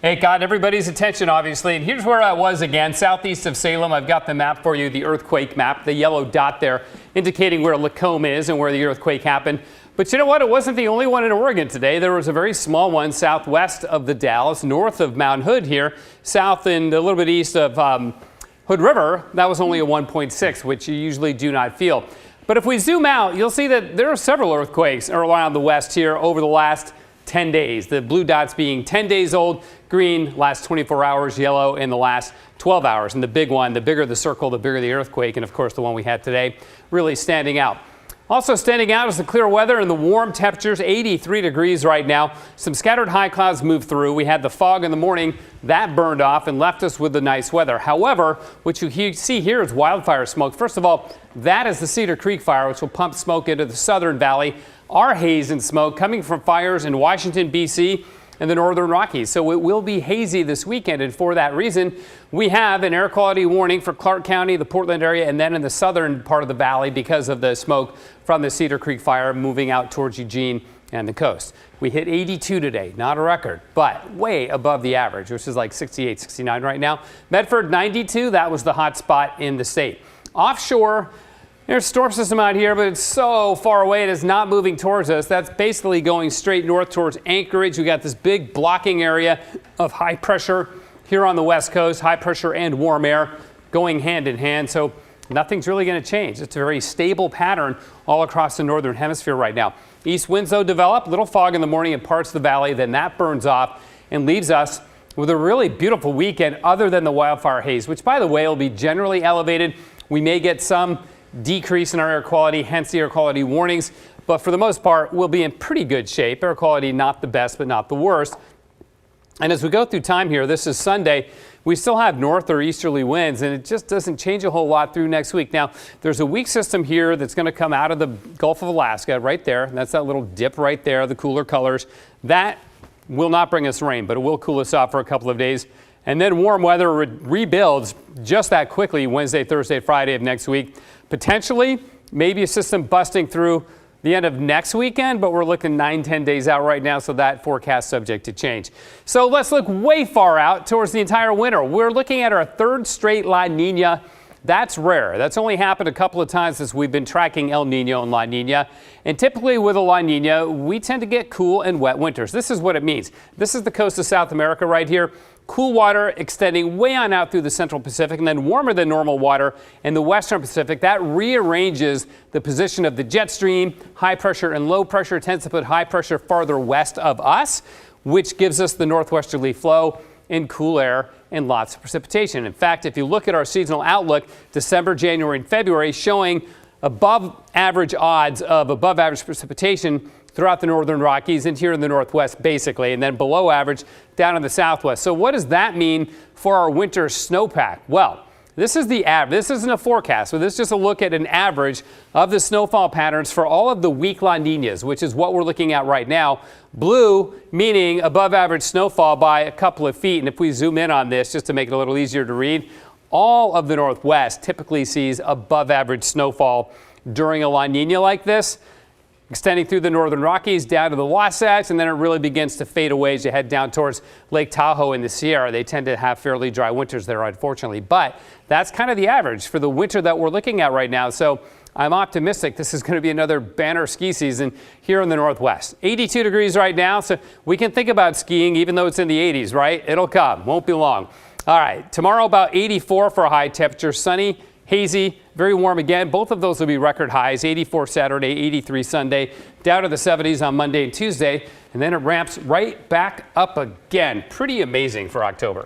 It got everybody's attention, obviously, and here's where I was again, southeast of Salem. I've got the map for you, the earthquake map, the yellow dot there, indicating where Lacombe is and where the earthquake happened. But you know what? It wasn't the only one in Oregon today. There was a very small one southwest of the Dalles, north of Mount Hood here, south and a little bit east of Hood River. That was only a 1.6, which you usually do not feel. But if we zoom out, you'll see that there are several earthquakes around the west here over the last 10 days. The blue dots being 10 days old, green last 24 hours, yellow in the last 12 hours. And the big one, the bigger the circle, the bigger the earthquake. And of course, the one we had today really standing out. Also standing out is the clear weather and the warm temperatures, 83 degrees right now. Some scattered high clouds moved through. We had the fog in the morning. That burned off and left us with the nice weather. However, what you see here is wildfire smoke. First of all, that is the Cedar Creek fire, which will pump smoke into the southern valley. Our haze and smoke coming from fires in Washington, D.C., and the northern Rockies. So it will be hazy this weekend, and for that reason, we have an air quality warning for Clark County, the Portland area, and then in the southern part of the valley because of the smoke from the Cedar Creek fire moving out towards Eugene and the coast. We hit 82 today, not a record, but way above the average, which is like 68, 69 right now. Medford, 92, that was the hot spot in the state. Offshore, there's a storm system out here, but it's so far away it is not moving towards us. That's basically going straight north towards Anchorage. We got this big blocking area of high pressure here on the west coast, high pressure and warm air going hand in hand. So nothing's really going to change. It's a very stable pattern all across the northern hemisphere right now. East winds, though, develop, little fog in the morning in parts of the valley, then that burns off and leaves us with a really beautiful weekend other than the wildfire haze, which, by the way, will be generally elevated. We may get some decrease in our air quality, hence the air quality warnings. But for the most part, we'll be in pretty good shape. Air quality not the best, but not the worst. And as we go through time here, this is Sunday, we still have north or easterly winds, and it just doesn't change a whole lot through next week. Now, there's a weak system here that's going to come out of the Gulf of Alaska right there. That's that little dip right there, the cooler colors. That will not bring us rain, but it will cool us off for a couple of days. And then warm weather rebuilds just that quickly Wednesday, Thursday, Friday of next week. Potentially, maybe a system busting through the end of next weekend, but we're looking 9-10 days out right now, so that forecast subject to change. So let's look way far out towards the entire winter. We're looking at our third straight La Nina. That's rare. That's only happened a couple of times since we've been tracking El Nino and La Nina. And typically with a La Nina, we tend to get cool and wet winters. This is what it means. This is the coast of South America right here. Cool water extending way on out through the central Pacific, and then warmer than normal water in the western Pacific. That rearranges the position of the jet stream. High pressure and low pressure tends to put high pressure farther west of us, which gives us the northwesterly flow in cool air and lots of precipitation. In fact, if you look at our seasonal outlook, December, January, and February showing above average odds of above average precipitation throughout the northern Rockies and here in the northwest basically, and then below average down in the southwest. So what does that mean for our winter snowpack? Well, this is the average. This isn't a forecast, so this is just a look at an average of the snowfall patterns for all of the weak La Ninas, which is what we're looking at right now. Blue meaning above average snowfall by a couple of feet. And if we zoom in on this just to make it a little easier to read, all of the northwest typically sees above average snowfall during a La Nina like this, extending through the northern Rockies down to the Wasatch, and then it really begins to fade away as you head down towards Lake Tahoe in the Sierra. They tend to have fairly dry winters there, unfortunately, but that's kind of the average for the winter that we're looking at right now. So I'm optimistic this is going to be another banner ski season here in the Northwest. 82 degrees right now, so we can think about skiing even though it's in the 80s, right? It'll come, won't be long. All right, tomorrow about 84 for a high temperature, sunny, hazy, very warm again. Both of those will be record highs, 84 Saturday, 83 Sunday, down to the 70s on Monday and Tuesday, and then it ramps right back up again. Pretty amazing for October.